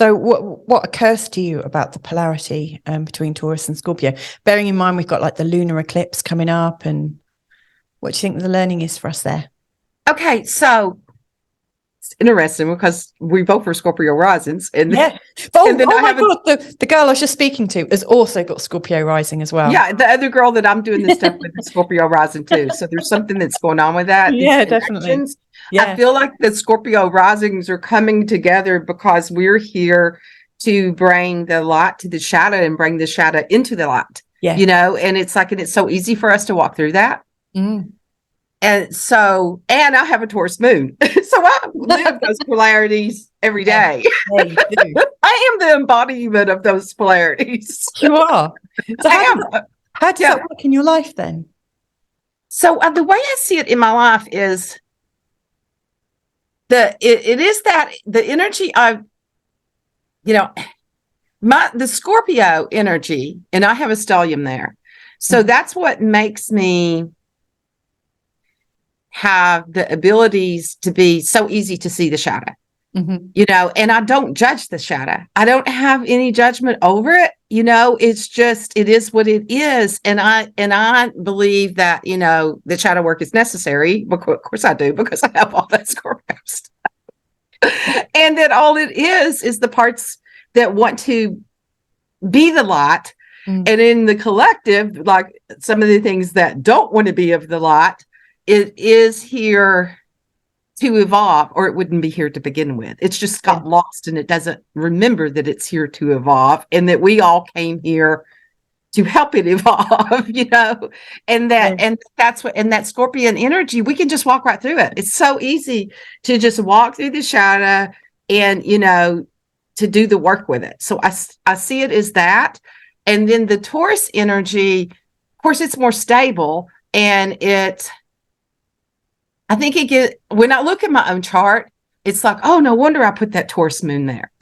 So what occurs to you about the polarity between Taurus and Scorpio? Bearing in mind we've got like the lunar eclipse coming up, and what do you think the learning is for us there? Okay, so it's interesting because we both are Scorpio risings, and yeah. Oh my God, the girl I was just speaking to has also got Scorpio rising as well. Yeah, the other girl that I'm doing this stuff with is Scorpio rising too. So there's something that's going on with that. Yeah, definitely. Yeah. I feel like the Scorpio risings are coming together because we're here to bring the light to the shadow and bring the shadow into the light. Yeah. You know, and it's like, and it's so easy for us to walk through that. Mm. And so, and I have a Taurus moon. So I live those polarities every day. Yeah, you do. I am the embodiment of those polarities. You are. So how does Yeah. that work in your life then? So the way I see it in my life is it is that the energy of, you know, the Scorpio energy, and I have a stellium there. So that's what makes me have the abilities to be so easy to see the shadow. You know, and I don't judge the shadow. I don't have any judgment over it. You know, it's just, it is what it is. And I believe that, you know, the shadow work is necessary. Because, of course I do, because I have all that Scorpio stuff. And that all it is the parts that want to be the light. And in the collective, like some of the things that don't want to be of the light, it is here to evolve, or it wouldn't be here to begin with. It's just got lost, and it doesn't remember that it's here to evolve, and that we all came here to help it evolve, you know, and that's what, and that Scorpion energy, we can just walk right through it. It's so easy to just walk through the shadow and, you know, to do the work with it. So I see it as that. And then the Taurus energy, of course, it's more stable, and I think when I look at my own chart, it's like, oh, no wonder I put that Taurus moon there.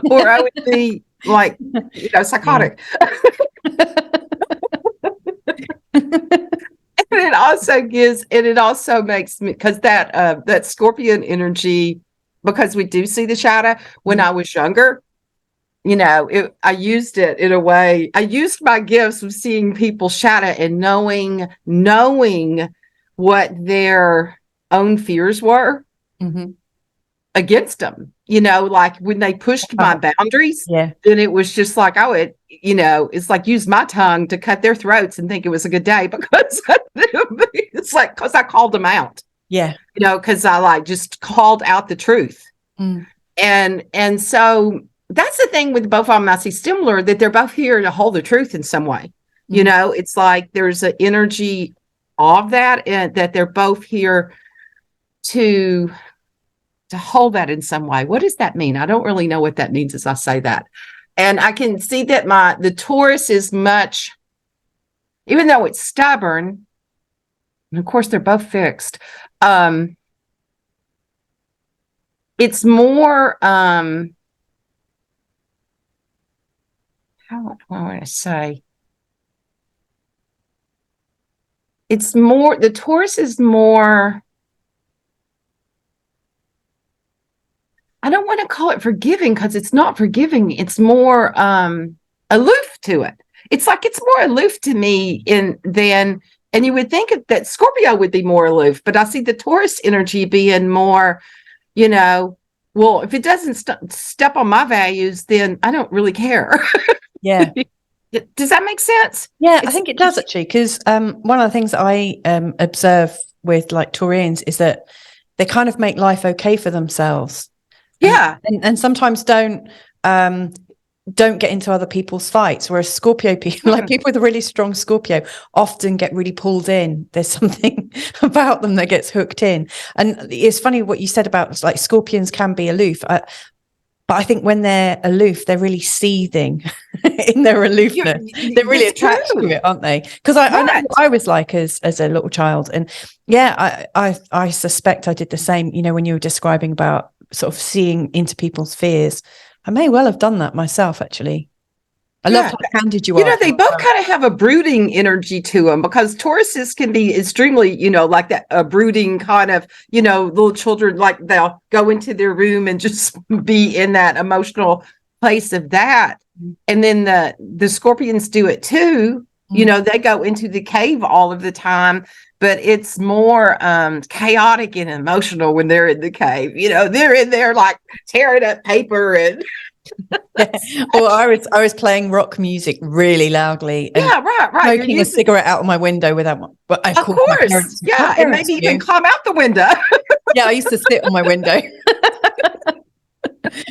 Or I would be like, you know, psychotic. And it also makes me, because that Scorpion energy, because we do see the shadow. When I was younger, you know, I used it in a way. I used my gifts of seeing people's shadow and knowing what their own fears were against them. You know, like when they pushed my boundaries, then it was just like, I would, you know, it's like use my tongue to cut their throats and think it was a good day, because it's like, because I called them out. Yeah. You know, because I like just called out the truth. And so that's the thing with both of them. I see similar, that they're both here to hold the truth in some way. You know, it's like there's an energy of that, and that they're both here to hold that in some way. What does that mean? I don't really know what that means as I say that. And I can see that the Taurus is much, even though it's stubborn, and of course they're both fixed, it's more, how do I want to say? It's more, the Taurus is more, I don't want to call it forgiving, because it's not forgiving. It's more aloof to it. It's like it's more aloof to me and you would think that Scorpio would be more aloof, but I see the Taurus energy being more, you know, well, if it doesn't step on my values, then I don't really care. Yeah. Does that make sense? Yeah, I think it does, actually, because one of the things that I observe with like Taurians is that they kind of make life okay for themselves. Yeah. And sometimes don't get into other people's fights, whereas Scorpio people, like people with a really strong Scorpio, often get really pulled in. There's something about them that gets hooked in. And it's funny what you said about like Scorpions can be aloof. But I think when they're aloof, they're really seething in their aloofness. They're really attached to it, aren't they? Because I know what I was like as a little child. And yeah, I suspect I did the same, you know, when you were describing about sort of seeing into people's fears. I may well have done that myself, actually. I love how candid you You are. know, they both kind of have a brooding energy to them, because Tauruses can be extremely, you know, like that, a brooding kind of, you know, little children, like they'll go into their room and just be in that emotional place of that. And then the Scorpions do it too. You know, they go into the cave all of the time, but it's more chaotic and emotional when they're in the cave. You know, they're in there like tearing up paper and well, I was playing rock music really loudly and right. smoking a cigarette out of my window without, but of course, and maybe even climb out the window. Yeah, I used to sit on my window.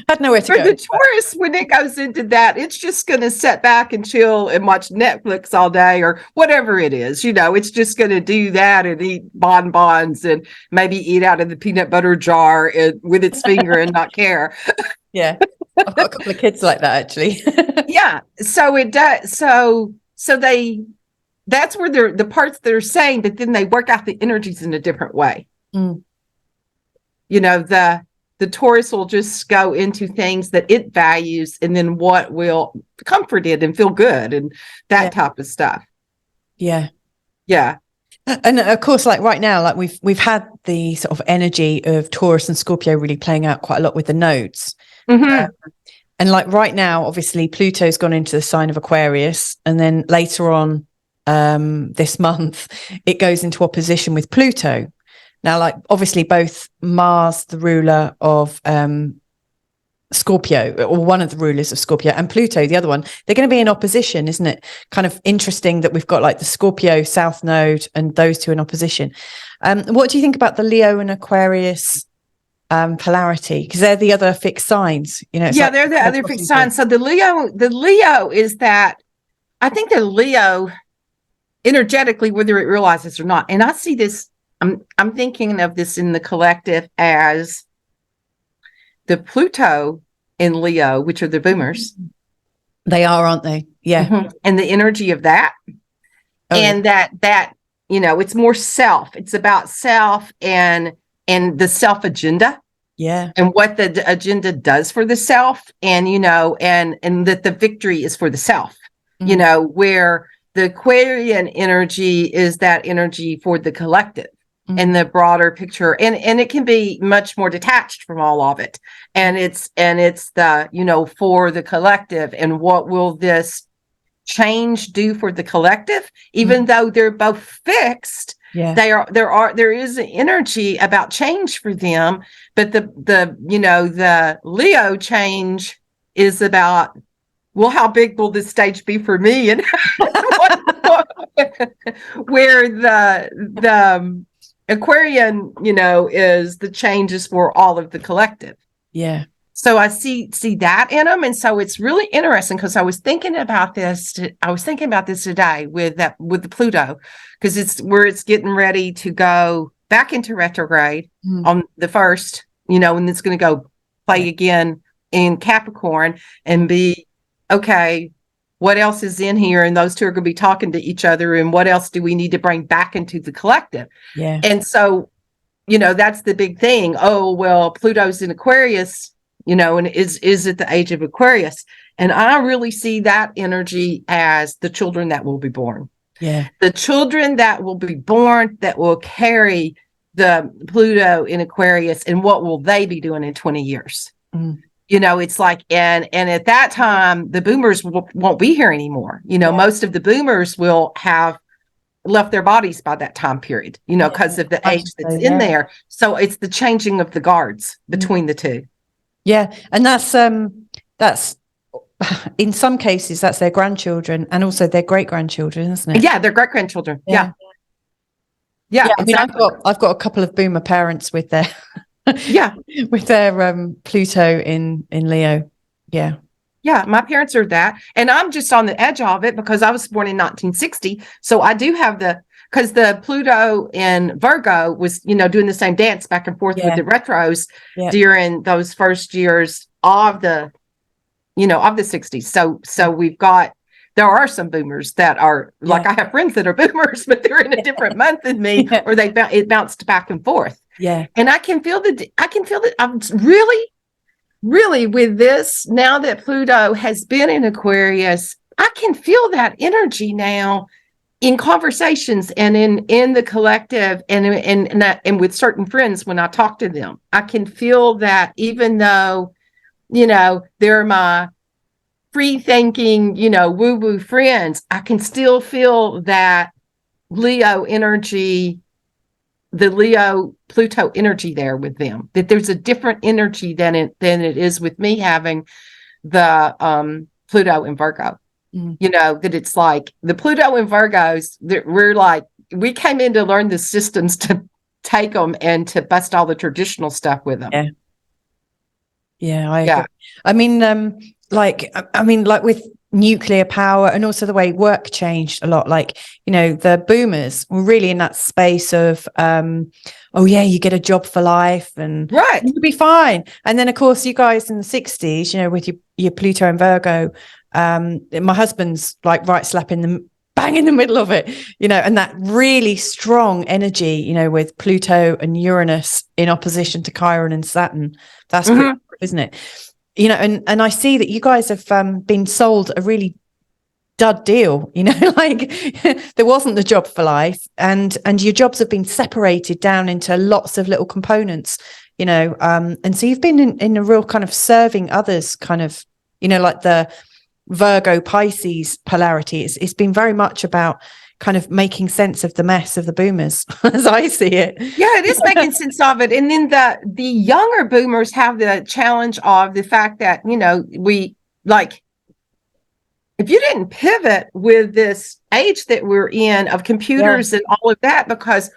Had nowhere to go. For the Taurus, when it goes into that, it's just going to sit back and chill and watch Netflix all day or whatever it is. You know, it's just going to do that and eat bonbons and maybe eat out of the peanut butter jar with its finger and not care. Yeah, I've got a couple of kids like that, actually. Yeah, so it does. So that's where they're the parts they're saying, but then they work out the energies in a different way. You know, the Taurus will just go into things that it values, and then what will comfort it and feel good and that type of stuff. Yeah. And of course, like right now, like we've had the sort of energy of Taurus and Scorpio really playing out quite a lot with the nodes. And like right now, obviously Pluto's gone into the sign of Aquarius, and then later on this month it goes into opposition with Pluto. Now, like obviously both Mars, the ruler of Scorpio, or one of the rulers of Scorpio, and Pluto, the other one, they're going to be in opposition. Isn't it kind of interesting that we've got like the Scorpio South Node and those two in opposition? What do you think about the Leo and Aquarius polarity? Because they're the other fixed signs, you know. They're the other fixed signs. So the Leo is that, I think the Leo energetically, whether it realizes or not, and I see this, I'm thinking of this in the collective as the Pluto in Leo, which are the boomers. They are, aren't they? Yeah. And the energy of that. And that, you know, it's more self. It's about self and the self agenda. Yeah. And what the agenda does for the self, and, you know, and that the victory is for the self, you know, where the Aquarian energy is that energy for the collective. And the broader picture, and it can be much more detached from all of it, and it's the, you know, for the collective, and what will this change do for the collective, even though they're both fixed. There is an energy about change for them, but the you know, the Leo change is about, well, how big will this stage be for me, and where the Aquarian, you know, is the changes for all of the collective. Yeah. So I see that in them, and so it's really interesting, because I was thinking about this today with the Pluto, because it's getting ready to go back into retrograde on the 1st, you know, and it's going to go play again in Capricorn and be okay. What else is in here? And those two are going to be talking to each other. And what else do we need to bring back into the collective? Yeah. And so, you know, that's the big thing. Oh, well, Pluto's in Aquarius, you know, and is it the age of Aquarius? And I really see that energy as the children that will be born. Yeah. The children that will be born that will carry the Pluto in Aquarius, and what will they be doing in 20 years? You know, it's like, and at that time, the boomers won't be here anymore. You know, most of the boomers will have left their bodies by that time period, you know, because of the age that's in there. So it's the changing of the guards between the two. Yeah. And that's in some cases, that's their grandchildren and also their great-grandchildren, isn't it? Yeah, their great-grandchildren. Yeah. I mean, I've got a couple of boomer parents with their with their Pluto in Leo. Yeah, my parents are that, and I'm just on the edge of it because I was born in 1960, so I do have because the Pluto in Virgo was, you know, doing the same dance back and forth with the retros during those first years of the, you know, of the 60s. So we've got, there are some boomers that are like, I have friends that are boomers, but they're in a different month than me, or it bounced back and forth. Yeah. And I can feel that I'm really with this, now that Pluto has been in Aquarius I can feel that energy now in conversations and in the collective and with certain friends when I talk to them. I can feel that, even though, they're my free thinking, woo-woo friends, I can still feel that Leo energy, the Leo Pluto energy there with them, that there's a different energy than it is with me having the Pluto and Virgo. That it's like the Pluto and Virgos, that we're like, we came in to learn the systems to take them and to bust all the traditional stuff with them. I agree. I mean, like with nuclear power, and also the way work changed a lot. Like, the boomers were really in that space of, you get a job for life and you'll be fine. And then, of course, you guys in the 60s, with your Pluto and Virgo, my husband's like right slap in the bang in the middle of it, and that really strong energy, with Pluto and Uranus in opposition to Chiron and Saturn. That's pretty, isn't it? And I see that you guys have been sold a really dud deal, like there wasn't the job for life, and your jobs have been separated down into lots of little components, and so you've been in a real kind of serving others kind of, like the Virgo Pisces polarity. It's been very much about kind of making sense of the mess of the boomers as I see it. Yeah, it is making sense of it. And then the younger boomers have the challenge of the fact that, we like, if you didn't pivot with this age that we're in of computers and all of that, because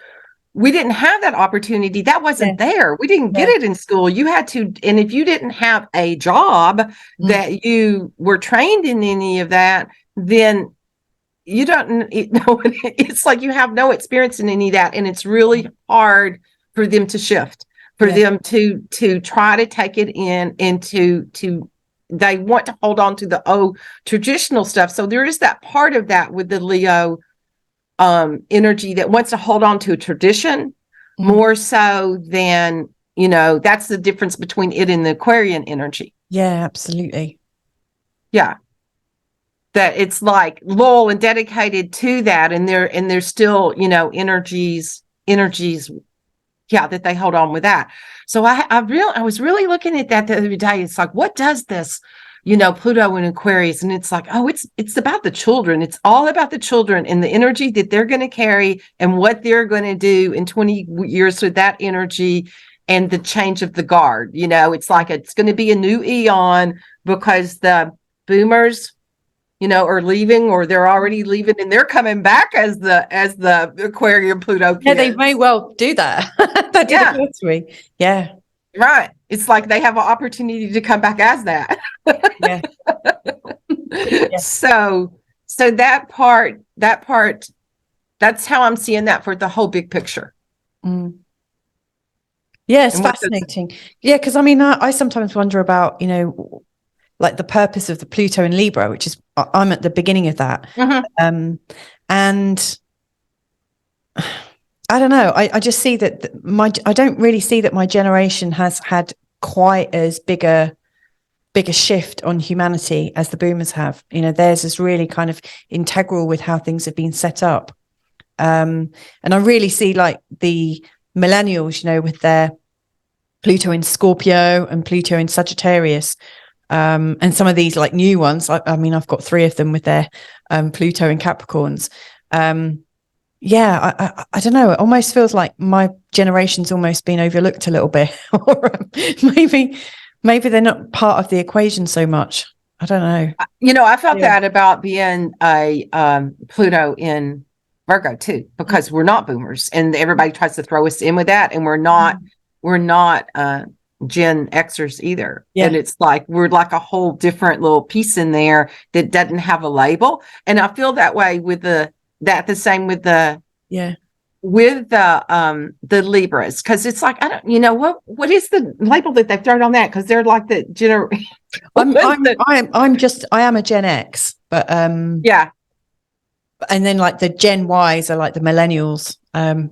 we didn't have that opportunity, that wasn't there. We didn't get it in school. You had to, and if you didn't have a job that you were trained in any of that, then you don't know. It's like you have no experience in any of that, and it's really hard for them to shift, for them to try to take it in, and to they want to hold on to the traditional stuff. So there is that part of that with the Leo energy that wants to hold on to a tradition more so than, that's the difference between it and the Aquarian energy. Yeah, absolutely. Yeah. That it's like loyal and dedicated to that, and they're still, energies, that they hold on with that. So I was really looking at that the other day. It's like, what does this, Pluto and Aquarius, and it's like, it's about the children. It's all about the children and the energy that they're going to carry and what they're going to do in 20 years with that energy and the change of the guard. It's like it's going to be a new eon because the boomers, are leaving, or they're already leaving, and they're coming back as the Aquarian Pluto kids. Yeah, they may well do that. That did occur to me. Yeah. Right. It's like they have an opportunity to come back as that. Yeah. So that part, that's how I'm seeing that for the whole big picture. Yeah, it's fascinating. Yeah, because I sometimes wonder about, like the purpose of the Pluto in Libra, which is I'm at the beginning of that. And I don't know. I just see that I don't really see that my generation has had quite as big a shift on humanity as the boomers have. Theirs is really kind of integral with how things have been set up. And I really see like the millennials, with their Pluto in Scorpio and Pluto in Sagittarius. And some of these like new ones, I've got 3 of them with their Pluto and Capricorns. I don't know. It almost feels like my generation's almost been overlooked a little bit, or maybe they're not part of the equation so much. I don't know. I felt that about being a Pluto in Virgo too, because we're not boomers, and everybody tries to throw us in with that, and we're not Gen Xers either. And it's like we're like a whole different little piece in there that doesn't have a label. And I feel that way with the same with the Libras, because it's like, I don't what is the label that they've thrown on that, because they're like the I am a Gen X, but and then like the Gen Ys are like the millennials.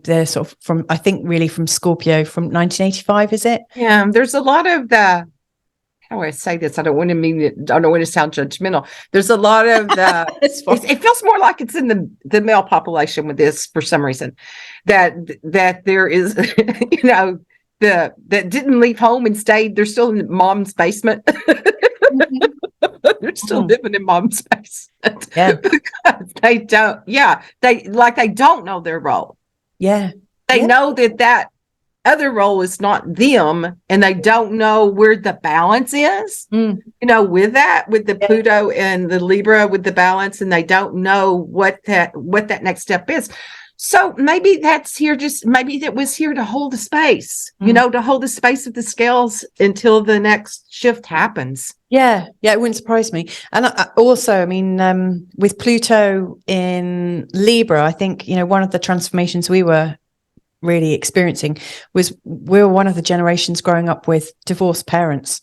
They're sort of from, I think, really from Scorpio from 1985, is it? Yeah, there's a lot of the how do I say this? I don't want to sound judgmental. There's a lot of it feels more like it's in the male population with this for some reason, that there is, that didn't leave home and stayed. They're still in mom's basement. They're still living in mom's basement. Yeah. Because they don't know their role. Yeah. They know that other role is not them, and they don't know where the balance is, with the Pluto and the Libra with the balance, and they don't know what that next step is. So maybe maybe that was here to hold the space, to hold the space of the scales until the next shift happens. Yeah. It wouldn't surprise me. And I mean, with Pluto in Libra, I think, one of the transformations we were really experiencing was we were one of the generations growing up with divorced parents.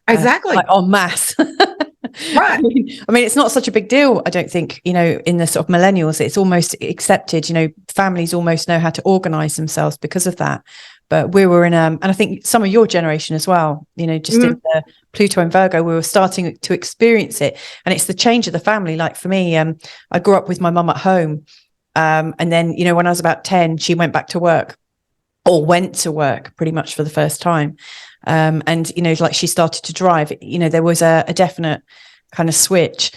Exactly. En masse. Right. I mean, it's not such a big deal, I don't think, in the sort of millennials. It's almost accepted, families almost know how to organize themselves because of that. But we were in, and I think some of your generation as well, just in the Pluto and Virgo, we were starting to experience it. And it's the change of the family. Like for me, I grew up with my mum at home. And then, when I was about 10, she went back to work, or went to work pretty much for the first time. And, like she started to drive, there was a definite kind of switch,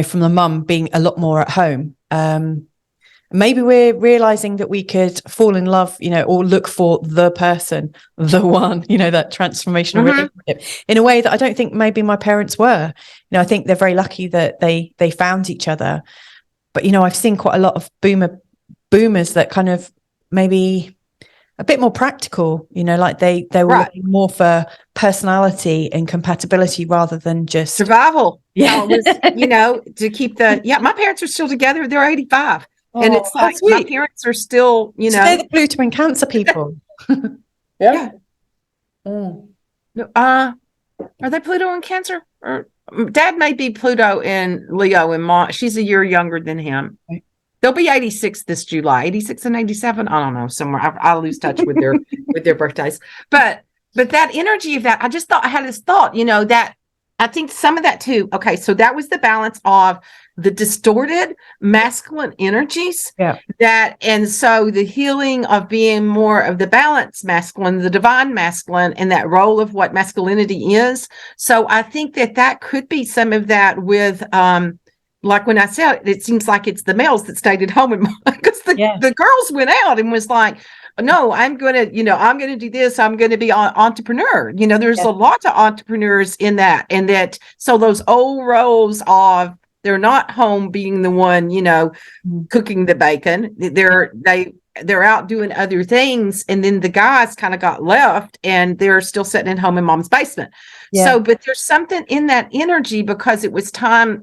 from the mum being a lot more at home. Maybe we're realizing that we could fall in love, or look for the person, the one, that transformational relationship in a way that I don't think maybe my parents were. I think they're very lucky that they found each other. But, I've seen quite a lot of boomers that kind of maybe a bit more practical, like they were looking more for personality and compatibility rather than just survival. Yeah. To keep my parents are still together. They're 85. And it's like my parents are still, So they're the Pluto and Cancer people. Yeah. Are they Pluto and Cancer? Or Dad may be Pluto and Leo, and Mom, she's a year younger than him. Right. They'll be 86 this July, 86 and 87. I don't know, somewhere. I lose touch with their birthdays. But that energy of that, I had this thought, that I think some of that too. Okay, so that was the balance of the distorted masculine energies. Yeah. And so the healing of being more of the balanced masculine, the divine masculine, and that role of what masculinity is. So I think that could be some of that with, like when I said, it seems like it's the males that stayed at home, because the girls went out and was like, no, I'm going to do this. I'm going to be an entrepreneur. There's a lot of entrepreneurs in that. And that, so those old roles of, they're not home being the one, cooking the bacon. They're out doing other things. And then the guys kind of got left and they're still sitting at home in mom's basement. Yeah. So, but there's something in that energy, because it was time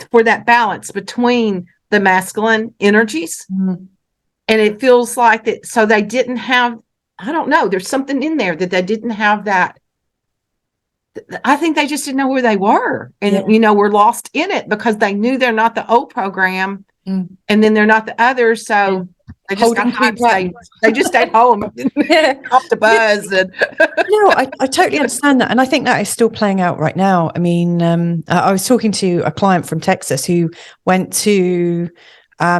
for that balance between the masculine energies. Mm-hmm. And it feels like that. So they didn't have, I don't know, there's something in there that they didn't have that. I think they just didn't know where they were, and were lost in it because they knew they're not the old program, and then they're not the others. So they just they just stayed home, off the buzz. And I totally understand that, and I think that is still playing out right now. I mean, I was talking to a client from Texas who went to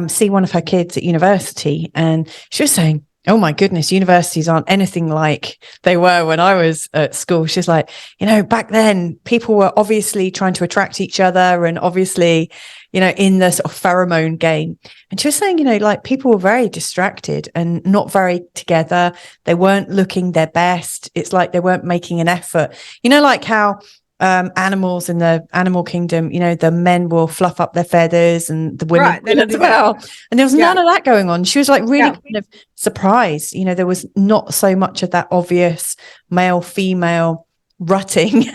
see one of her kids at university, and she was saying, oh my goodness, universities aren't anything like they were when I was at school. She's like, back then people were obviously trying to attract each other and obviously, in the sort of pheromone game. And she was saying, like people were very distracted and not very together. They weren't looking their best. It's like they weren't making an effort. Like how animals in the animal kingdom, the men will fluff up their feathers and the women will as well. And there was none of that going on. She was like really kind of surprised. There was not so much of that obvious male female rutting.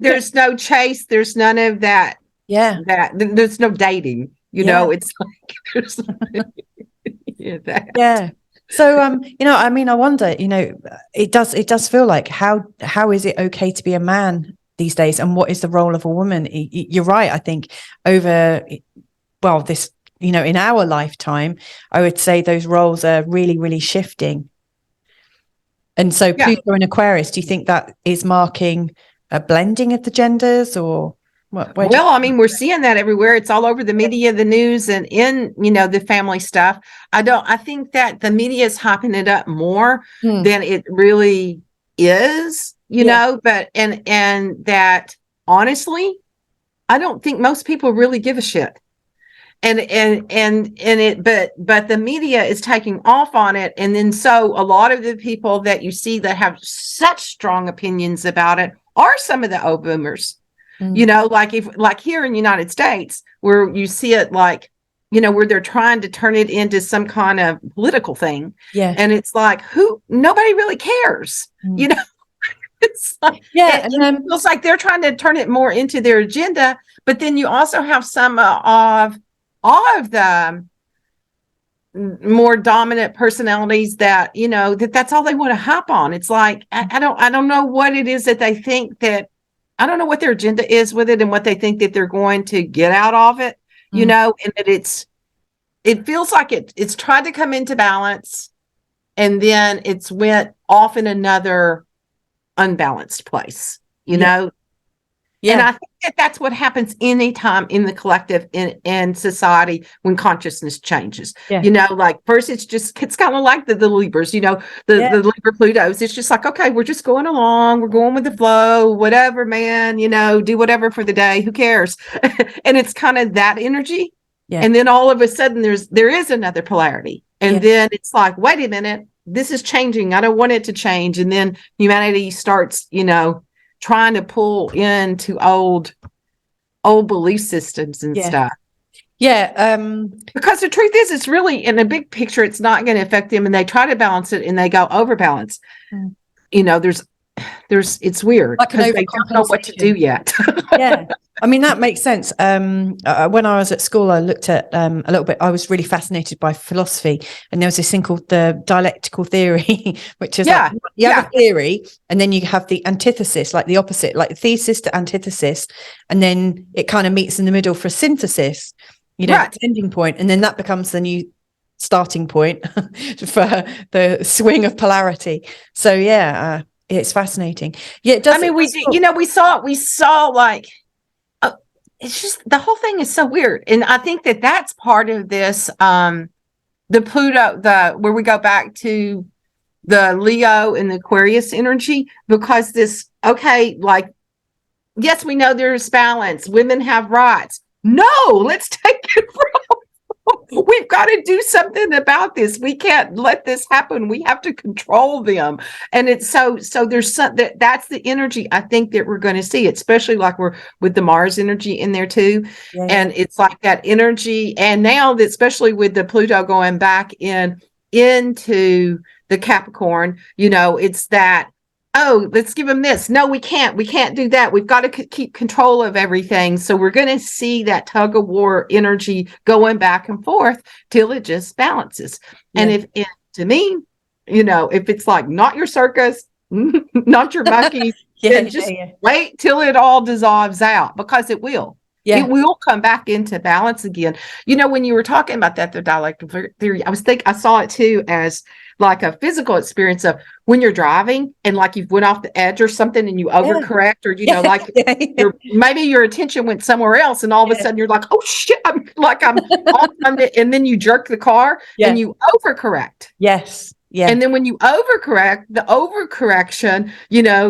There's no chase. There's none of that. There's no dating. It's like there's that. Yeah. So, I mean, I wonder, it does feel like how is it okay to be a man these days, and what is the role of a woman? You're right. I think this, in our lifetime, I would say those roles are really, really shifting. And so Pluto and Aquarius, do you think that is marking a blending of the genders, or what? Well, I mean, we're seeing that everywhere. It's all over the media, the news, and in, the family stuff. I think that the media is hyping it up more than it really is, but, and that honestly, I don't think most people really give a shit. But the media is taking off on it. And then, so a lot of the people that you see that have such strong opinions about it are some of the old boomers. Like here in the United States, where you see it where they're trying to turn it into some kind of political thing. Yeah. And it's like, nobody really cares, It's like, and it feels like they're trying to turn it more into their agenda. But then you also have some of all of the more dominant personalities that, that's all they want to hop on. It's like, I don't know what it is that they think that, I don't know what their agenda is with it and what they think that they're going to get out of it, and that it feels like it's tried to come into balance and then it's went off in another unbalanced place, know? Yeah. And I think that that's what happens anytime in the collective in society when consciousness changes. Yeah. Like first it's kind of like the Libras, the Libra Plutos. It's just like, okay, we're just going along. We're going with the flow, whatever, man, do whatever for the day. Who cares? And it's kind of that energy. Yeah. And then all of a sudden there is another polarity. And then it's like, wait a minute, this is changing. I don't want it to change. And then humanity starts, trying to pull into old belief systems and stuff. Yeah. Because the truth is, it's really, in a big picture, it's not going to affect them. And they try to balance it and they go overbalance. It's weird because they don't know what to do yet. Yeah. I mean, that makes sense. When I was at school, I looked at a little bit, I was really fascinated by philosophy. And there was this thing called the dialectical theory, which is like, you have a theory and then you have the antithesis, like the opposite, like thesis to antithesis. And then it kind of meets in the middle for a synthesis, the ending point. And then that becomes the new starting point for the swing of polarity. So, it's fascinating. Yeah, it does. I mean, we saw like, it's just, the whole thing is so weird. And I think that that's part of this, the Pluto, where we go back to the Leo and the Aquarius energy, because yes, we know there's balance. Women have rights. No, let's take it from. We've got to do something about this. We can't let this happen. We have to control them. And it's so there's that's the energy I think that we're going to see, especially like we're with the Mars energy in there too. Yeah. And it's like that energy. And now that, especially with the Pluto going back into the Capricorn, it's that, oh, let's give them this. No, we can't do that. We've got to keep control of everything. So we're going to see that tug of war energy going back and forth till it just balances. Yeah. And to me, if it's like not your circus, not your monkeys, then just wait till it all dissolves out, because it will. Yeah. It will come back into balance again. When you were talking about that, the dialectical theory, I saw it too as like a physical experience of when you're driving and like you've went off the edge or something and you overcorrect, or maybe your attention went somewhere else and all of a sudden you're like, oh shit, I'm on it, and then you jerk the car and you overcorrect. Yes. Yeah. And then when you overcorrect, the overcorrection,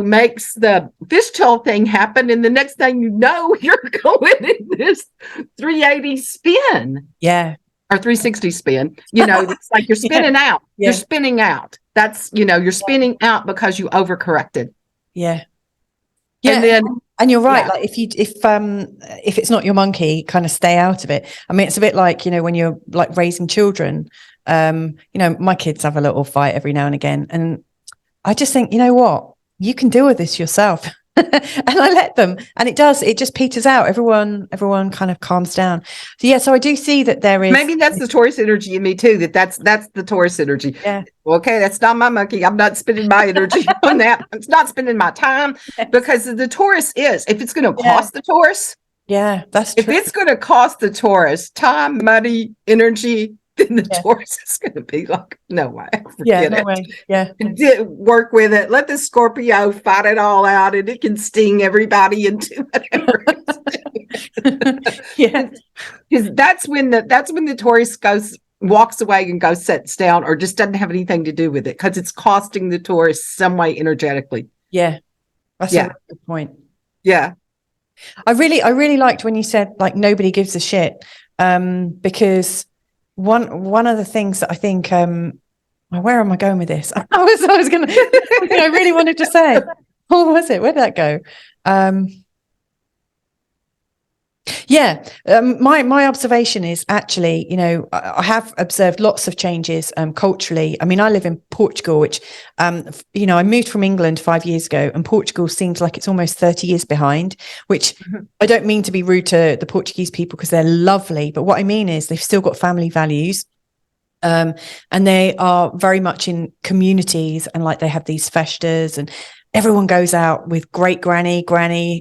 makes the fishtail thing happen. And the next thing you know, you're going in this 380 spin. Yeah. Or 360 spin. It's like you're spinning out. Yeah. You're spinning out. That's, you're spinning out because you overcorrected. Yeah. Yeah. And you're right. Like if it's not your monkey, kind of stay out of it. I mean, it's a bit like, when you're like raising children, my kids have a little fight every now and again. And I just think, you know what, you can deal with this yourself. And I let them, and it just peters out. Everyone kind of calms down. So I do see that there is, maybe that's the Taurus energy in me too, that's the Taurus energy. Yeah. Okay, that's not my monkey. I'm not spending my energy on that. I'm not spending my time, because the Taurus is, if it's going to cost the Taurus, that's true. If it's going to cost the Taurus time, money, energy, then the Taurus is going to be like, no way, forget it. Yeah, work with it. Let the Scorpio fight it all out, and it can sting everybody into whatever. Yeah, because that's when the Taurus walks away and sits down, or just doesn't have anything to do with it, because it's costing the Taurus some way energetically. Yeah, that's a really good point. Yeah, I really liked when you said like nobody gives a shit, because one of the things that I think, where am I going with this? I was gonna something I really wanted to say. What was it? Where did that go? My observation is actually, I have observed lots of changes culturally. I mean, I live in Portugal, which, I moved from England 5 years ago, and Portugal seems like it's almost 30 years behind, which I don't mean to be rude to the Portuguese people, because they're lovely. But what I mean is they've still got family values. And they are very much in communities, and like they have these festas, and everyone goes out with great granny,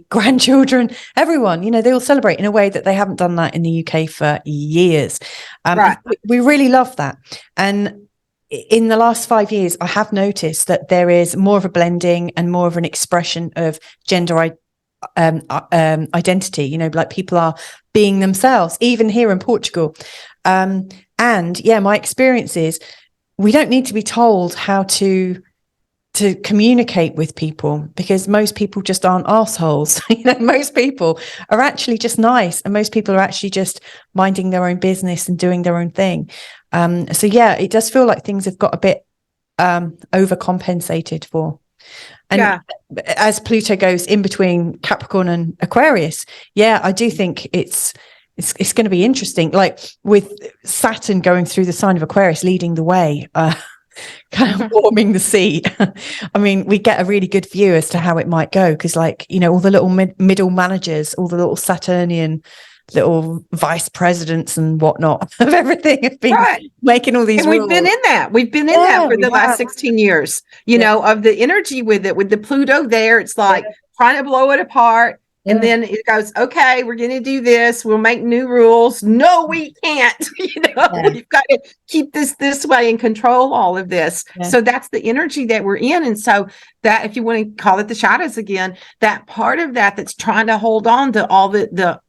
grandchildren, everyone, they all celebrate in a way that they haven't done that in the UK for years. Right. We really love that. And in the last 5 years, I have noticed that there is more of a blending and more of an expression of gender identity, like people are being themselves, even here in Portugal. My experience is we don't need to be told how to communicate with people, because most people just aren't assholes. Most people are actually just nice, and most people are actually just minding their own business and doing their own thing. It does feel like things have got a bit overcompensated for. And as Pluto goes in between Capricorn and Aquarius, I do think it's going to be interesting, like with Saturn going through the sign of Aquarius, leading the way, kind of warming the seat. I mean, we get a really good view as to how it might go, because all the little middle managers, all the little Saturnian little vice presidents and whatnot of everything have been making all these rules. We've been in that for the last 16 years, of the energy with the Pluto there. It's like trying to blow it apart. And then it goes, okay, we're going to do this. We'll make new rules. No, we can't. We've got to keep this way and control all of this. Yeah. So that's the energy that we're in. And so that, if you want to call it the shadows again, that part of that's trying to hold on to all the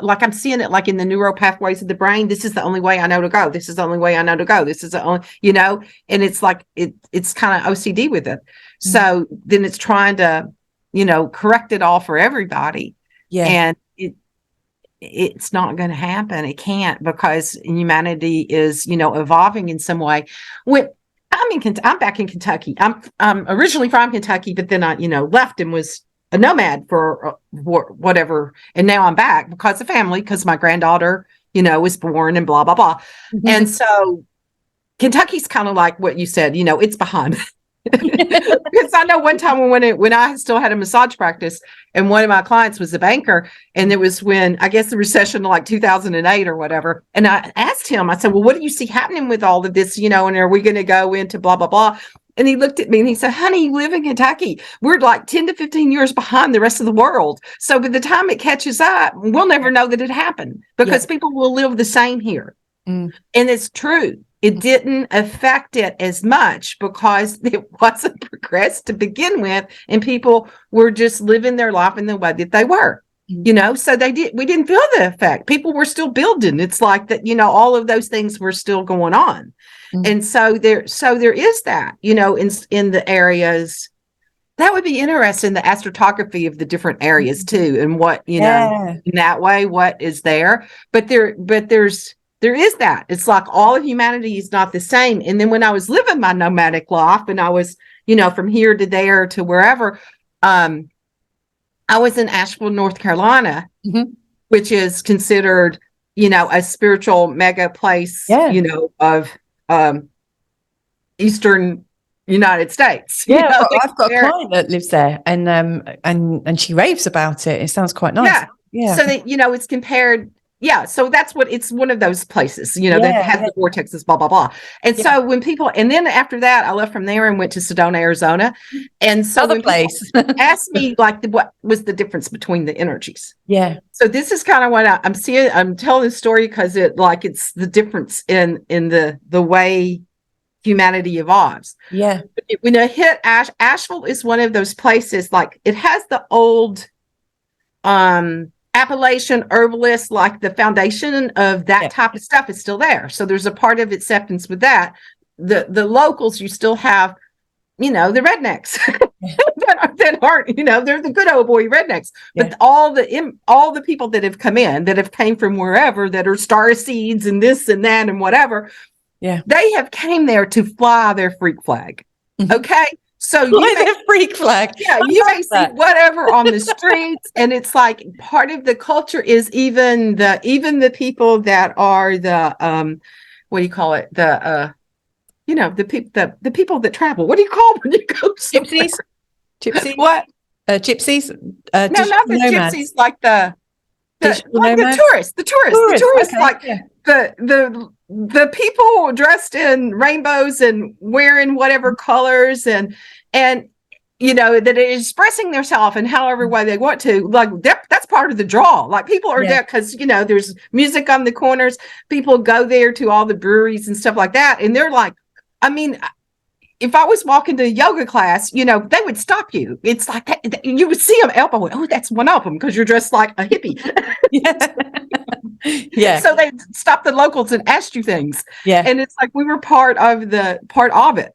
like I'm seeing it like in the neural pathways of the brain. This is the only way I know to go. This is the only way I know to go. This is the only, and it's like, it's kind of OCD with it. Mm-hmm. So then it's trying to, correct it all for everybody. Yeah. And it's not going to happen. It can't, because humanity is, evolving in some way. I'm back in Kentucky. I'm originally from Kentucky, but then I, left and was a nomad for whatever. And now I'm back because of family, because my granddaughter, was born and blah, blah, blah. Mm-hmm. And so Kentucky's kind of like what you said, it's behind. Because I know one time when I still had a massage practice, and one of my clients was a banker, and it was when I guess the recession like 2008 or whatever, and I asked him, I said, well, what do you see happening with all of this, and are we going to go into blah blah blah? And he looked at me and he said, honey, you live in Kentucky. We're like 10 to 15 years behind the rest of the world. So by the time it catches up, we'll never know that it happened, because people will live the same here. And it's true. It didn't affect it as much because it wasn't progressed to begin with, and people were just living their life in the way that they were, so we didn't feel the effect. People were still building. It's like that, all of those things were still going on. Mm-hmm. And so there is that, in the areas. That would be interesting, the astrocartography of the different areas too, and what, in that way, what is there, but there is that. It's like all of humanity is not the same. And then when I was living my nomadic life, and I was, from here to there to wherever, I was in Asheville, North Carolina, which is considered, a spiritual mega place, of Eastern United States. Yeah, I've got a client that lives there, and she raves about it. It sounds quite nice. Yeah. So that, it's compared, Yeah, so that's what it's one of those places, that has the vortexes, blah, blah, blah. And so when people, and then after that, I left from there and went to Sedona, Arizona. And so Other when place. people asked me, like, what was the difference between the energies? Yeah. So this is kind of what I'm seeing. I'm telling the story because it's the difference in the way humanity evolves. Yeah. When I hit Asheville is one of those places, like it has the old, Appalachian herbalist, like the foundation of that type of stuff is still there. So there's a part of acceptance with that. The locals, you still have, the rednecks that aren't, they're the good old boy rednecks. But all the people that have come in, that have came from wherever, that are star seeds and this and that and whatever, they have came there to fly their freak flag. Okay. So you may freak flag. Yeah, you may see whatever on the streets, and it's like part of the culture is even the people that are the what do you call it? The the people that travel. What do you call them when you go somewhere? Gypsies. What? Gypsies. No, not the nomads. gypsies, like the tourists. The tourists, okay, like the people dressed in rainbows and wearing whatever colors and that are expressing themselves in however way they want to. Like that's part of the draw. Like people are there because there's music on the corners. People go there to all the breweries and stuff like that, and they're like, I mean, if I was walking to a yoga class, they would stop you. It's like that, you would see them elbowing. Oh, that's one of them because you're dressed like a hippie. Yeah. So they stopped the locals and asked you things. Yeah. And it's like we were part of it,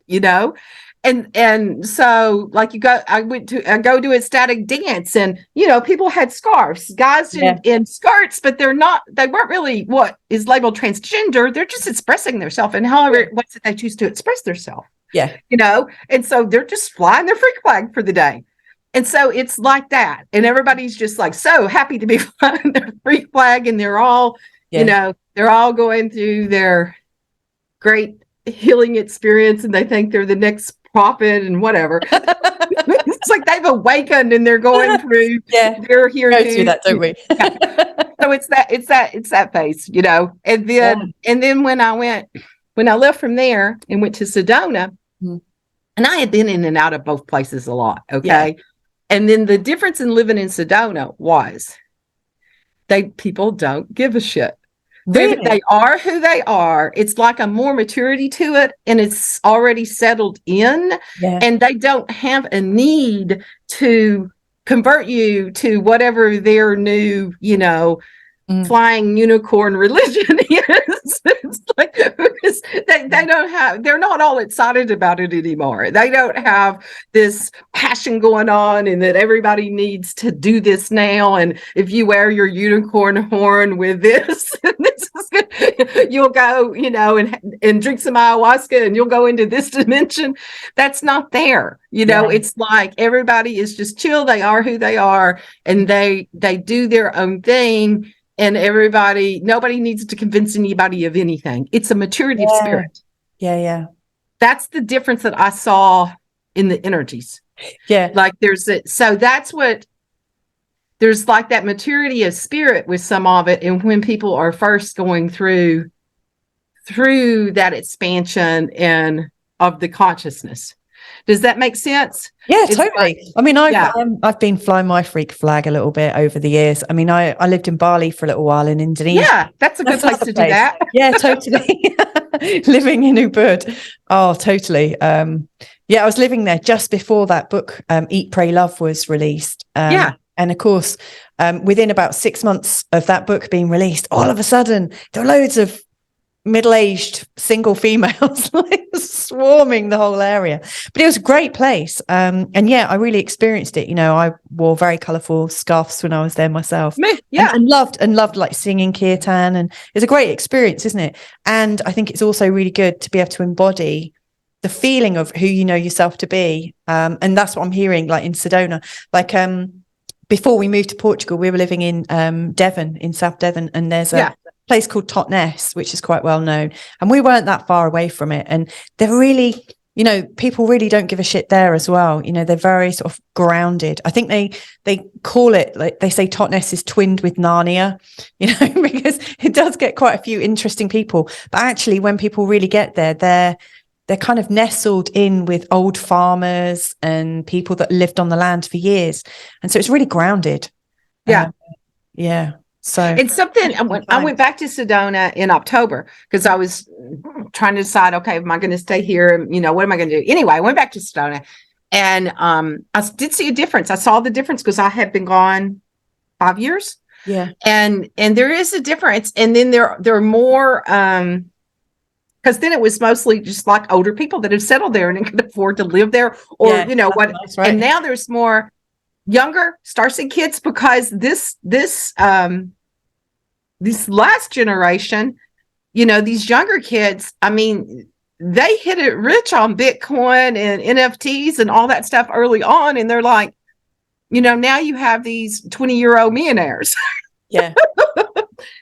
And so like I go to a static dance and people had scarves, guys in skirts, but they weren't really what is labeled transgender. They're just expressing themselves and however what's it they choose to express themselves. Yeah. And so they're just flying their freak flag for the day. And so it's like that. And everybody's just like so happy to be flying their freak flag. And they're all, they're all going through their great healing experience and they think they're the next prophet and whatever. It's like they've awakened and they're going through. Yeah. They're here to do that, don't we? So it's that phase, And then when I left from there and went to Sedona, and I had been in and out of both places a lot. Okay. Yeah. And then the difference in living in Sedona was people don't give a shit. Really? They are who they are. It's like a more maturity to it and it's already settled in and they don't have a need to convert you to whatever their new, flying unicorn religion is. It's like because they're not all excited about it anymore. They don't have this passion going on and that everybody needs to do this now. And if you wear your unicorn horn with this, this is good, you'll go, and drink some ayahuasca and you'll go into this dimension. That's not there. It's like everybody is just chill. They are who they are and they do their own thing. And nobody needs to convince anybody of anything. It's a maturity of spirit. Yeah, yeah. That's the difference that I saw in the energies. Yeah. Like so that's what, there's like that maturity of spirit with some of it. And when people are first going through that expansion and of the consciousness. Does that make sense? Yeah, totally. I mean, I've been flying my freak flag a little bit over the years. I mean, I lived in Bali for a little while in Indonesia. Yeah, that's a good place to do that. Yeah, totally. Living in Ubud. Oh, totally. I was living there just before that book, Eat, Pray, Love was released. And of course, within about 6 months of that book being released, all of a sudden, there were loads of middle-aged single females like swarming the whole area, but it was a great place. And I really experienced it. I wore very colorful scarves when I was there myself. And loved like singing kirtan, and it's a great experience, isn't it? And I think it's also really good to be able to embody the feeling of who you know yourself to be. And that's what I'm hearing, like in Sedona. Like before we moved to Portugal, we were living in Devon, in South Devon, and there's a place called Totnes, which is quite well known, and we weren't that far away from it, and they're really you know, people really don't give a shit there as well. You know, they're very sort of grounded. I think they call it, like they say Totnes is twinned with Narnia, you know, because it does get quite a few interesting people. But actually, when people really get there, they're kind of nestled in with old farmers and people that lived on the land for years. And so it's really grounded. Yeah. Yeah. So it's something. I went back to Sedona in October because I was trying to decide, okay, am I going to stay here? You know, what am I going to do? Anyway, I went back to Sedona, and I did see a difference. I saw the difference because I had been gone 5 years. Yeah, and there is a difference. And then there are more because then it was mostly just like older people that have settled there and could afford to live there, or you know what? Nice, right? And now there's more younger Starseed kids because this last generation, you know, these younger kids, I mean, they hit it rich on Bitcoin and NFTs and all that stuff early on. And they're like, you know, now you have these 20-year-old millionaires. Yeah.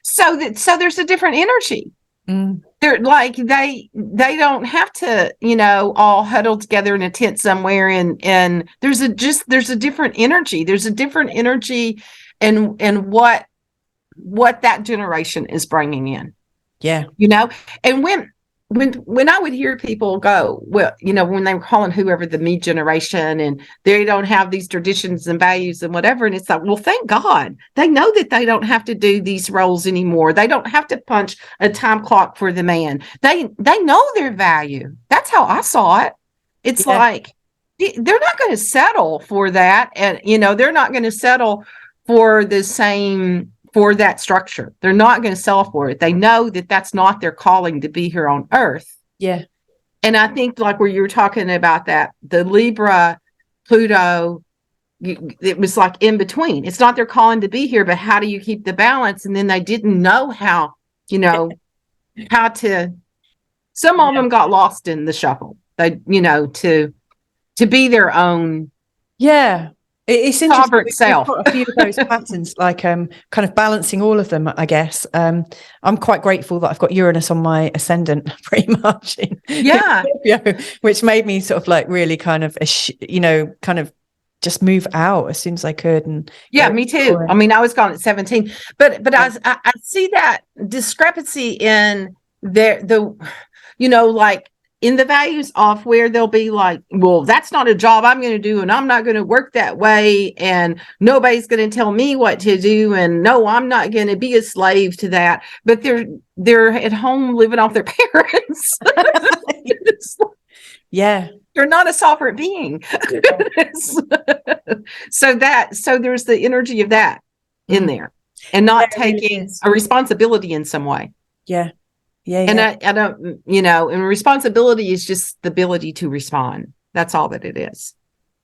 So there's a different energy. They're like, they don't have to, you know, all huddle together in a tent somewhere. And there's a different energy. There's a different energy and what that generation is bringing in. Yeah. You know, and when I would hear people go, well, you know, when they were calling whoever the me generation and they don't have these traditions and values and whatever. And it's like, well, thank God they know that they don't have to do these roles anymore. They don't have to punch a time clock for the man. They know their value. That's how I saw it. It's like, they're not going to settle for that. And, you know, they're not going to settle for the same, for that structure. They're not going to sell for it. They know that that's not their calling to be here on Earth. Yeah. And I think like where you were talking about that, the Libra, Pluto, it was like in between. It's not their calling to be here, but how do you keep the balance? And then they didn't know how, you know, how to, some of them got lost in the shuffle. They, you know, to be their own. Yeah. It's interesting. We've got self. a few of those patterns, like kind of balancing all of them, I guess. I'm quite grateful that I've got Uranus on my ascendant pretty much. Which made me sort of like really kind of, you know, kind of just move out as soon as I could. And me too. I mean, I was gone at 17, but I see that discrepancy in you know, like in the values of where they'll be like, well, that's not a job I'm going to do. And I'm not going to work that way. And nobody's going to tell me what to do. And no, I'm not going to be a slave to that. But they're at home living off their parents. Yeah. They're not a sovereign being. So there's the energy of that in there and not taking a responsibility in some way. Yeah. Yeah. And I don't, you know, and responsibility is just the ability to respond. That's all that it is.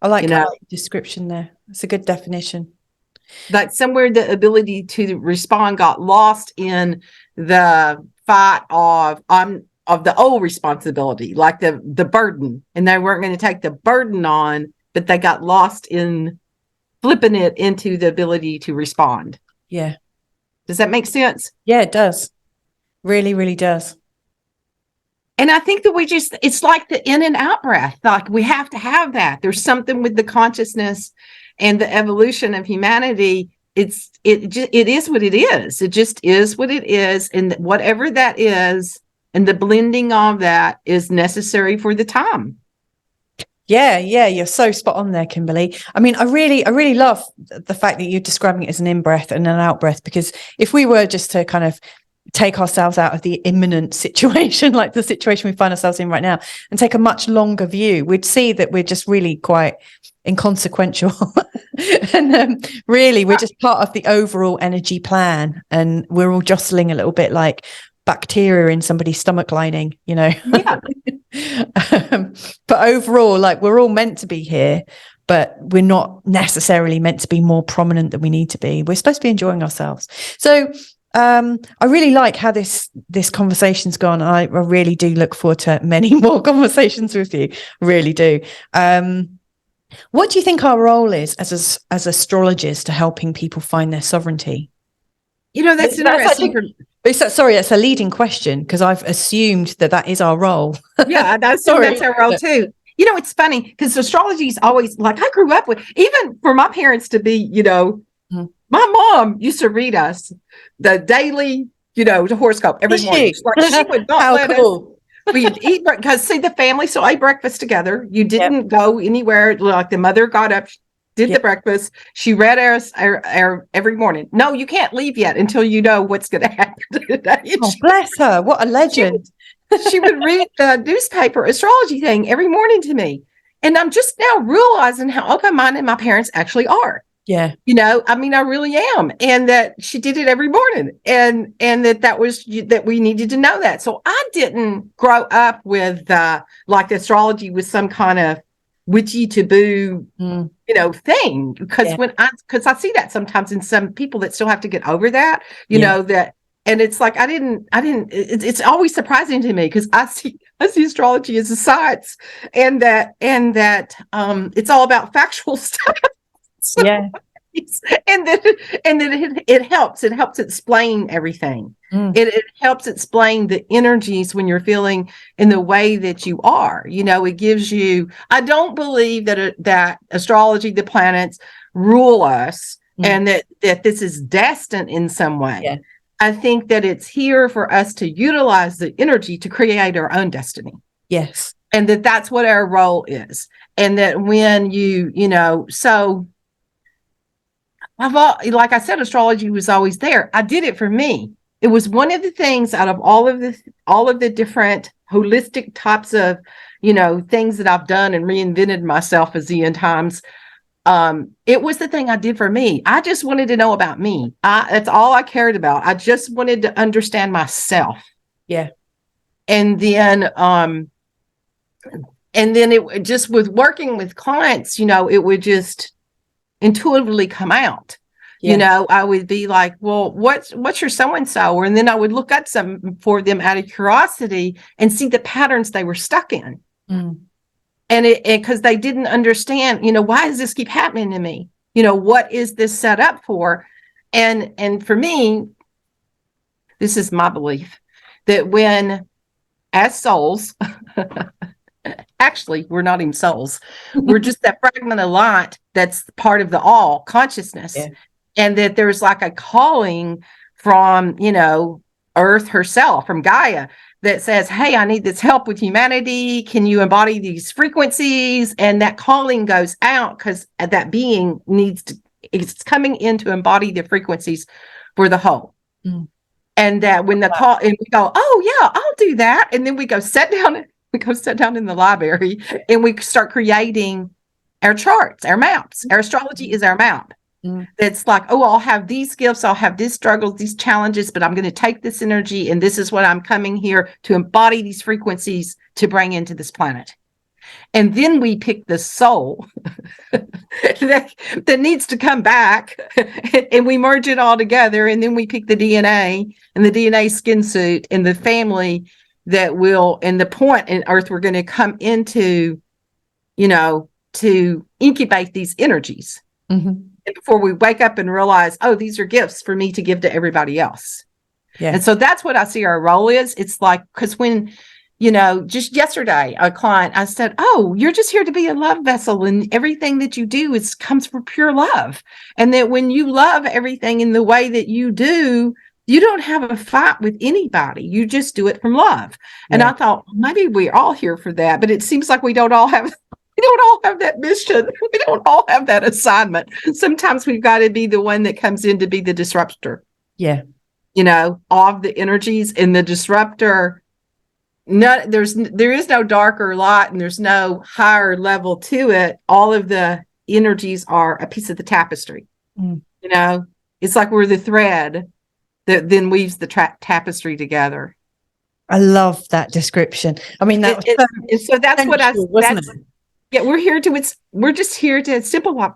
I like the description there. It's a good definition. Like somewhere the ability to respond got lost in the fight of the old responsibility, like the burden, and they weren't going to take the burden on, but they got lost in flipping it into the ability to respond. Yeah. Does that make sense? Yeah, it does. Really, really does. And I think that it's like the in and out breath. Like we have to have that. There's something with the consciousness and the evolution of humanity. It is what it is. It just is what it is. And whatever that is, and the blending of that is necessary for the time. Yeah, you're so spot on there, Kimberly. I mean, I really love the fact that you're describing it as an in-breath and an out-breath, because if we were just to kind of take ourselves out of the imminent situation, like the situation we find ourselves in right now, and take a much longer view, we'd see that we're just really quite inconsequential. And really, we're just part of the overall energy plan, and we're all jostling a little bit like bacteria in somebody's stomach lining, you know. Yeah. But overall, like, we're all meant to be here, but we're not necessarily meant to be more prominent than we need to be. We're supposed to be enjoying ourselves. So I really like how this conversation's gone. I really do look forward to many more conversations with you. Really do. What do you think our role is as astrologers to helping people find their sovereignty? You know, that's interesting. It's a leading question because I've assumed that is our role. Yeah, that's our role too. It's funny because astrology is always like, I grew up with, even for my parents to be, my mom used to read us the daily, the horoscope every morning. Like, she would not let us. We'd eat, because see, the family still ate breakfast together. You didn't go anywhere. Like, the mother got up, did the breakfast. She read us our every morning. No, you can't leave yet until you know what's going to happen today. Oh, bless her. What a legend. She would read the newspaper astrology thing every morning to me. And I'm just now realizing how open-minded my parents actually are. Yeah. I really am. And that she did it every morning, and that we needed to know that. So I didn't grow up with like astrology was some kind of witchy taboo, thing. Because because I see that sometimes in some people that still have to get over that, that. And it's like, it's always surprising to me because I see astrology as a science, and that it's all about factual stuff. So, yeah. And then it helps explain everything. It helps explain the energies when you're feeling in the way that you are. It gives you, I don't believe that astrology, the planets rule us, and that this is destined in some way. Yeah. I think that it's here for us to utilize the energy to create our own destiny. Yes. And that's what our role is. And that when so like I said, astrology was always there. I did it for me. It was one of the things out of all of the different holistic types of, things that I've done and reinvented myself a zillion times. It was the thing I did for me. I just wanted to know about me. That's all I cared about. I just wanted to understand myself. Yeah. And then it just, with working with clients, it would just intuitively come out. Yeah. I would be like, well, what's your so-and-so? And then I would look up some for them out of curiosity and see the patterns they were stuck in. And because they didn't understand, why does this keep happening to me? What is this set up for? And for me, this is my belief that when, as souls, actually, we're not even souls, we're just that fragment of light that's part of the all consciousness. Yeah. And that there's like a calling from, Earth herself, from Gaia, that says, hey, I need this help with humanity. Can you embody these frequencies? And that calling goes out because that being it's coming in to embody the frequencies for the whole. And that when the call, and we go, oh yeah, I'll do that. And then we go sit down in the library and we start creating our charts, our maps. Our astrology is our map. That's like, oh, I'll have these gifts, I'll have these struggles, these challenges, but I'm going to take this energy, and this is what I'm coming here to embody these frequencies to bring into this planet. And then we pick the soul that needs to come back, and we merge it all together, and then we pick the DNA and the DNA skin suit and the family that will, and the point in Earth we're going to come into, to incubate these energies. And before we wake up and realize, oh, these are gifts for me to give to everybody else. Yeah. And so that's what I see our role is. It's like, because when, just yesterday, a client, I said, oh, you're just here to be a love vessel, and everything that you do comes from pure love. And that when you love everything in the way that you do, you don't have a fight with anybody. You just do it from love. Yeah. And I thought, maybe we're all here for that, but it seems like we don't all have that mission. We don't all have that assignment. Sometimes we've got to be the one that comes in to be the disruptor. Yeah. Of the energies, and the disruptor. There is no darker light, and there's no higher level to it. All of the energies are a piece of the tapestry. It's like we're the thread that then weaves the tapestry together. I love that description. I mean, that was so that's what I wasn't it? Yeah, we're just here to simplify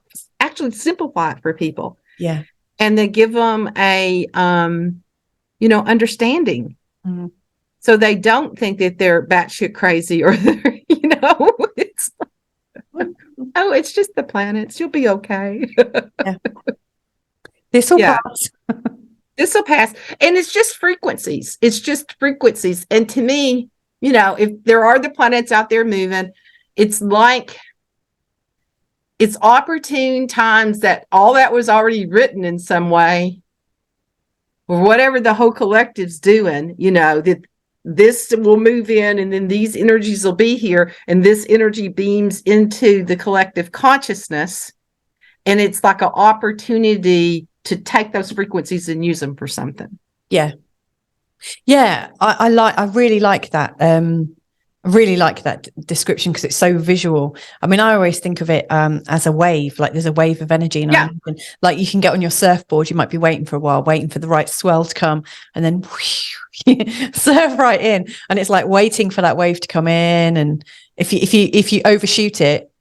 it for people. Yeah. And to give them a understanding. So they don't think that they're batshit crazy, or they're, it's just the planets. You'll be okay. Yeah. This will pass. This will pass. And it's just frequencies. It's just frequencies. And to me, if there are the planets out there moving, it's like it's opportune times that all that was already written in some way, or whatever the whole collective's doing, that this will move in, and then these energies will be here, and this energy beams into the collective consciousness. And it's like an opportunity to take those frequencies and use them for something. Yeah. I really like that. I really like that description because it's so visual. I mean, I always think of it as a wave, like there's a wave of energy. And like you can get on your surfboard, you might be waiting for a while, waiting for the right swell to come, and then surf right in. And it's like waiting for that wave to come in. And if you overshoot it,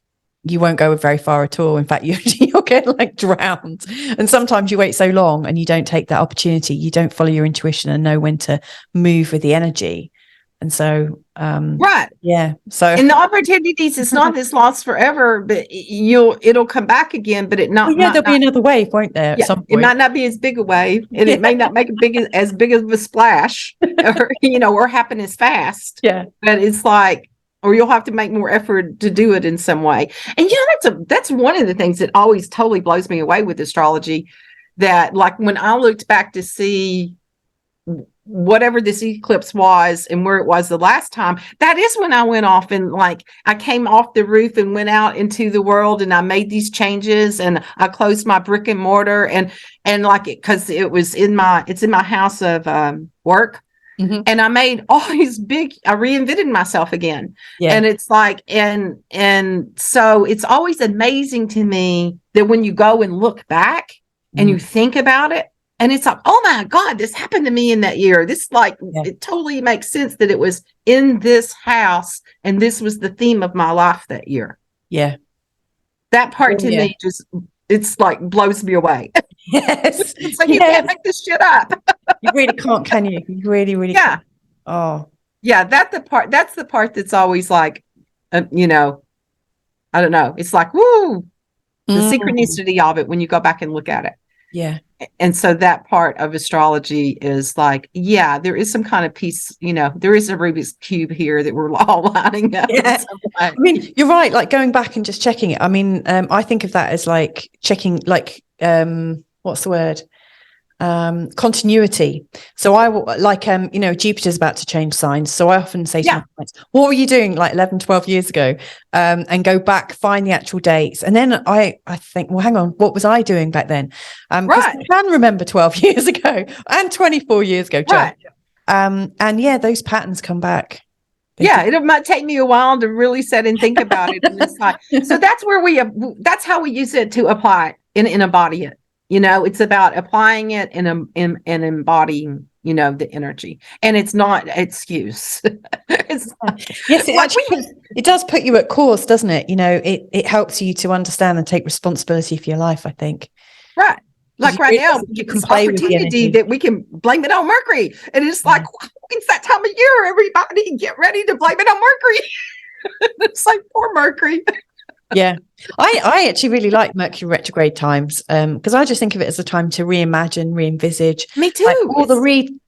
you won't go very far at all. In fact, you'll get like drowned. And sometimes you wait so long and you don't take that opportunity. You don't follow your intuition and know when to move with the energy. And so, right. Yeah. So, and the opportunities, it's not this lost forever, but it'll come back again, but there'll be another wave, won't there? At some point. It might not be as big a wave, and it may not make as big of a splash or happen as fast. Yeah. But it's like, or you'll have to make more effort to do it in some way. And that's one of the things that always totally blows me away with astrology, that like when I looked back to see whatever this eclipse was and where it was the last time, that is when I went off and like I came off the roof and went out into the world, and I made these changes, and I closed my brick and mortar and like it, because it's in my house of work. Mm-hmm. And I made all these I reinvented myself again. Yeah. And it's like, and so it's always amazing to me that when you go and look back and you think about it, and it's like, oh my God, this happened to me in that year. This it totally makes sense that it was in this house, and this was the theme of my life that year. Yeah. That part to me it's like blows me away. Yes. It's like you can't make this shit up. You really can't, can you? You really, really can't. Oh. Yeah, that's the part that's always like, I don't know. It's like, woo, the synchronicity of it when you go back and look at it. Yeah. And so that part of astrology is like, there is some kind of piece, there is a Rubik's Cube here that we're all lining up. Yeah. I mean, you're right. Like going back and just checking it. I mean, I think of that as like checking, like, what's the word? Continuity. So I like, Jupiter's about to change signs. So I often say to my clients, what were you doing like 11, 12 years ago? And go back, find the actual dates. And then I think, well, hang on, what was I doing back then? Because I can remember 12 years ago and 24 years ago. Right. And those patterns come back. It might take me a while to really sit and think about it. And it's like, so that's how we use it to apply it and embody it. It's about applying it and embodying, the energy, and it's not an excuse. It does put you at course, doesn't it? It helps you to understand and take responsibility for your life, I think. Right. Like right now, you can play opportunity that we can blame it on Mercury. And it's like, it's that time of year, everybody get ready to blame it on Mercury. It's like, poor Mercury. Yeah, I actually really like Mercury retrograde times because I just think of it as a time to reimagine, re-envisage. Me too. Like all the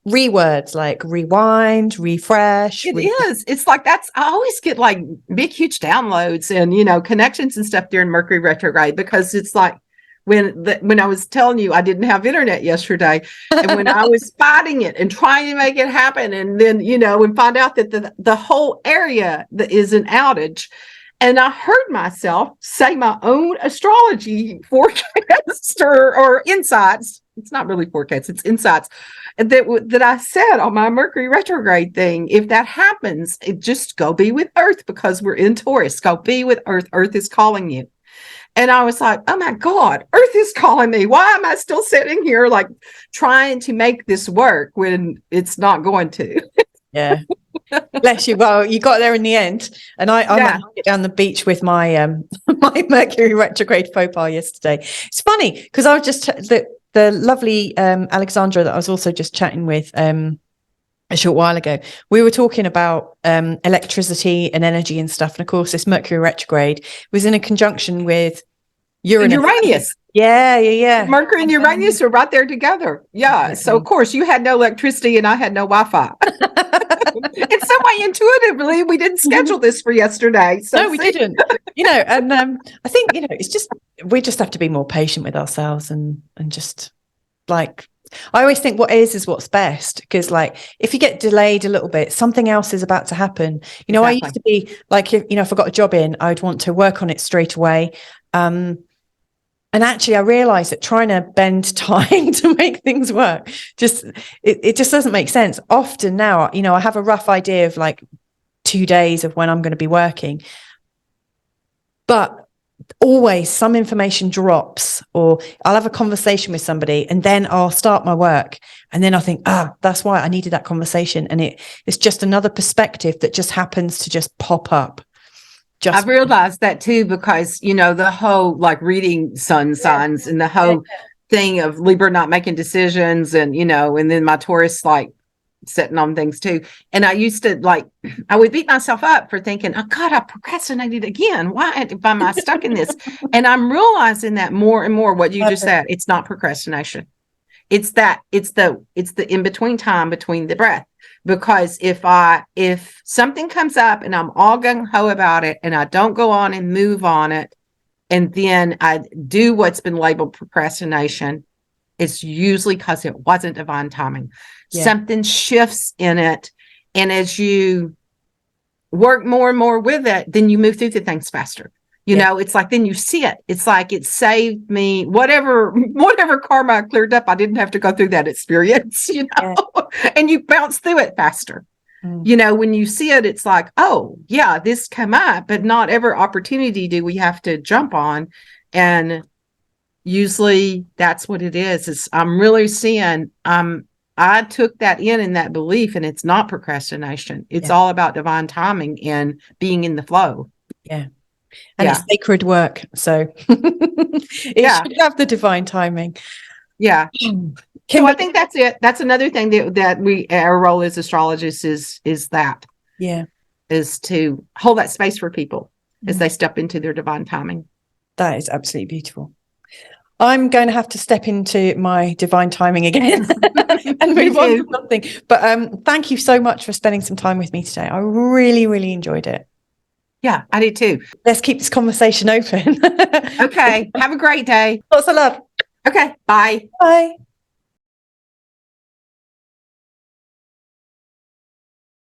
re-words like rewind, refresh. It is. It's like I always get like big, huge downloads and, connections and stuff during Mercury retrograde, because it's like when I was telling you I didn't have internet yesterday, and when I was fighting it and trying to make it happen, and then, and find out that the whole area is an outage. And I heard myself say my own astrology forecast or insights. It's not really forecasts, it's insights that I said on my Mercury retrograde thing. If that happens, just go be with Earth, because we're in Taurus. Go be with Earth. Earth is calling you. And I was like, oh my God, Earth is calling me. Why am I still sitting here like trying to make this work when it's not going to? Yeah. Bless you. Well, you got there in the end, and I went down the beach with my my Mercury retrograde faux pas yesterday. It's funny because I was just the lovely Alexandra that I was also just chatting with a short while ago. We were talking about electricity and energy and stuff, and of course, this Mercury retrograde was in a conjunction with And Uranus. Yeah. Mercury and Uranus are right there together. Yeah. Exactly. So of course you had no electricity and I had no Wi-Fi. In some way, intuitively, we didn't schedule this for yesterday. So no, we didn't. And I think it's just we just have to be more patient with ourselves and just like I always think what is what's best, because like if you get delayed a little bit, something else is about to happen. Exactly. I used to be like, if I got a job in, I'd want to work on it straight away. And actually, I realized that trying to bend time to make things work, it just doesn't make sense. Often now, I have a rough idea of like 2 days of when I'm going to be working. But always some information drops, or I'll have a conversation with somebody and then I'll start my work. And then I think, that's why I needed that conversation. And it's just another perspective that just happens to just pop up. I've realized that too, because the whole like reading sun signs and the whole thing of Libra not making decisions, and and then my Taurus like sitting on things too. And I used to I would beat myself up for thinking, oh God, I procrastinated again. Why am I stuck in this? And I'm realizing that more and more what you just said. It's not procrastination. It's the in-between time between the breath. Because if something comes up and I'm all gung-ho about it and I don't go on and move on it, and then I do what's been labeled procrastination, it's usually because it wasn't divine timing. Yeah. Something shifts in it. And as you work more and more with it, then you move through the things faster. It's like, then you see it. It's like it saved me whatever karma I cleared up. I didn't have to go through that experience, and you bounce through it faster. When you see it, it's like, oh yeah, this came up, but not every opportunity do we have to jump on. And usually that's what it is I'm really seeing, I took that in that belief, and it's not procrastination. It's all about divine timing and being in the flow. Yeah. And it's sacred work. So it should have the divine timing. Yeah. So I think that's it. That's another thing that our role as astrologists is that. Yeah. Is to hold that space for people as they step into their divine timing. That is absolutely beautiful. I'm going to have to step into my divine timing again and move on to something. But thank you so much for spending some time with me today. I really, really enjoyed it. Yeah, I did too. Let's keep this conversation open. Okay. Have a great day. Lots of love. Okay. Bye. Bye.